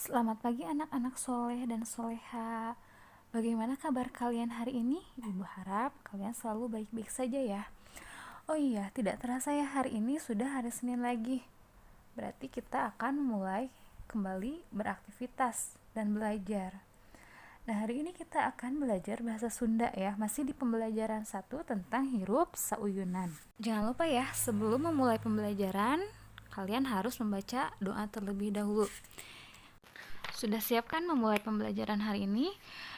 Selamat pagi anak-anak soleh dan soleha. Bagaimana kabar kalian hari ini? Ibu harap kalian selalu baik-baik saja ya. Oh iya, tidak terasa ya hari ini sudah hari Senin lagi. Berarti kita akan mulai kembali beraktivitas dan belajar. Nah, hari ini kita akan belajar bahasa Sunda ya, masih di pembelajaran 1 tentang hirup sauyunan. Jangan lupa ya, sebelum memulai pembelajaran, kalian harus membaca doa terlebih dahulu. Sudah siapkan memulai pembelajaran hari ini?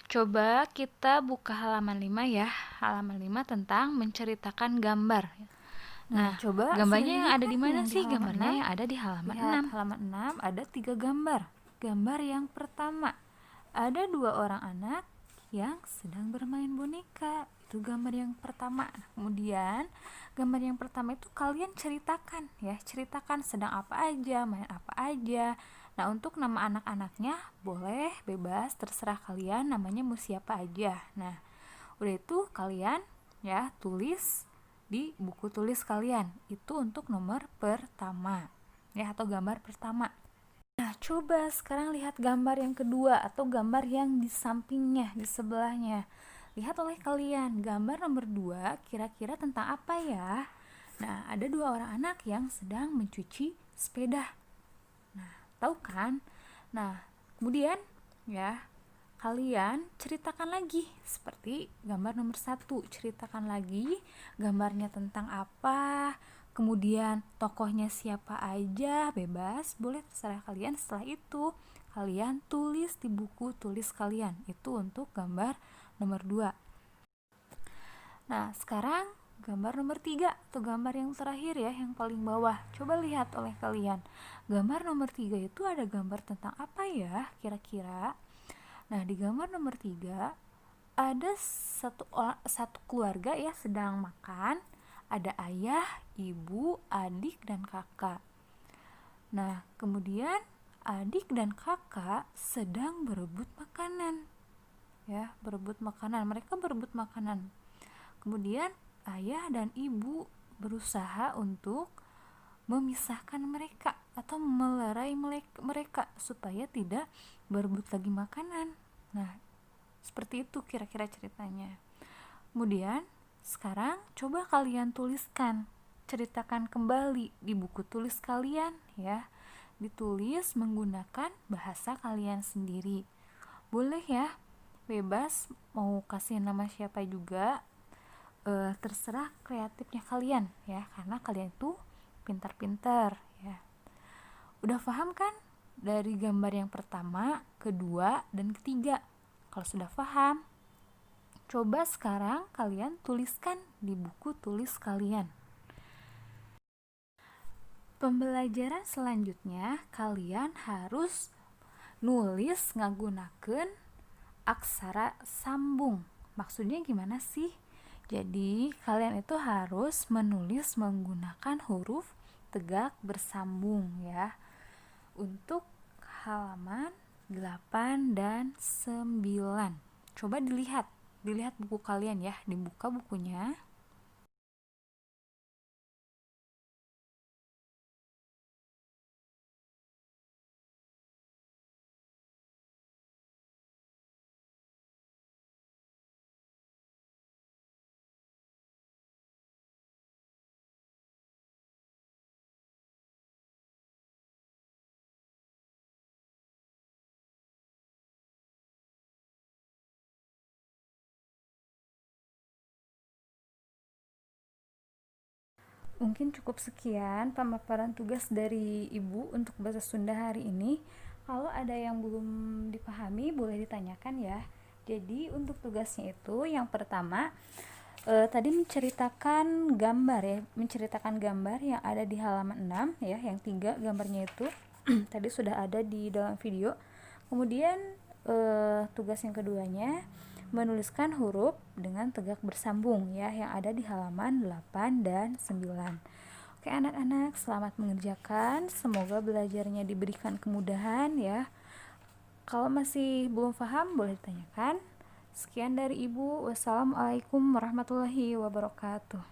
Coba kita buka halaman 5 ya. Halaman 5 tentang menceritakan gambar. Nah, coba gambarnya yang ada di mana yang sih? Gambarnya yang ada di halaman 6. Halaman 6 ada 3 gambar. Gambar yang pertama, ada 2 orang anak yang sedang bermain boneka. Itu gambar yang pertama. Kemudian gambar yang pertama itu kalian ceritakan ya, ceritakan sedang apa aja, main apa aja. Nah, untuk nama anak-anaknya boleh bebas, terserah kalian namanya mau siapa aja. Nah, udah itu kalian ya tulis di buku tulis kalian. Itu untuk nomor pertama ya, atau gambar pertama. Nah, coba sekarang lihat gambar yang kedua atau gambar yang di sampingnya, di sebelahnya. Lihat oleh kalian, gambar nomor 2 kira-kira tentang apa ya? Nah, ada 2 orang anak yang sedang mencuci sepeda. Nah, tahu kan? Nah, kemudian ya, kalian ceritakan lagi seperti gambar nomor 1. Ceritakan lagi gambarnya tentang apa, kemudian tokohnya siapa aja, bebas, boleh terserah kalian. Setelah itu kalian tulis di buku tulis kalian. Itu untuk gambar nomor 2. Nah, sekarang gambar nomor 3 atau gambar yang terakhir ya, yang paling bawah. Coba lihat oleh kalian. Gambar nomor 3 itu ada gambar tentang apa ya kira-kira? Nah, di gambar nomor 3 ada satu keluarga ya sedang makan. Ada ayah, ibu, adik, dan kakak. Nah, kemudian adik dan kakak sedang berebut makanan. Ya, berebut makanan. Mereka berebut makanan. Kemudian ayah dan ibu berusaha untuk memisahkan mereka atau melerai mereka supaya tidak berebut lagi makanan. Nah, seperti itu kira-kira ceritanya. Kemudian sekarang coba kalian tuliskan, ceritakan kembali di buku tulis kalian ya. Ditulis menggunakan bahasa kalian sendiri. Boleh ya, bebas mau kasih nama siapa juga, terserah kreatifnya kalian ya, karena kalian itu pintar-pintar ya. Udah paham kan dari gambar yang pertama, kedua, dan ketiga? Kalau sudah paham, coba sekarang kalian tuliskan di buku tulis kalian. Pembelajaran selanjutnya kalian harus nulis nggunakeun aksara sambung. Maksudnya gimana sih? Jadi kalian itu harus menulis menggunakan huruf tegak bersambung ya. Untuk halaman 8 dan 9. Coba dilihat buku kalian ya, dibuka bukunya. Mungkin cukup sekian pemaparan tugas dari Ibu untuk bahasa Sunda hari ini. Kalau ada yang belum dipahami boleh ditanyakan ya. Jadi untuk tugasnya itu yang pertama tadi menceritakan gambar ya, menceritakan gambar yang ada di halaman 6 ya, yang 3 gambarnya itu tadi sudah ada di dalam video. Kemudian tugas yang keduanya menuliskan huruf dengan tegak bersambung ya, yang ada di halaman 8 dan 9. Oke anak-anak, selamat mengerjakan. Semoga belajarnya diberikan kemudahan ya. Kalau masih belum paham boleh ditanyakan. Sekian dari Ibu. Wassalamualaikum warahmatullahi wabarakatuh.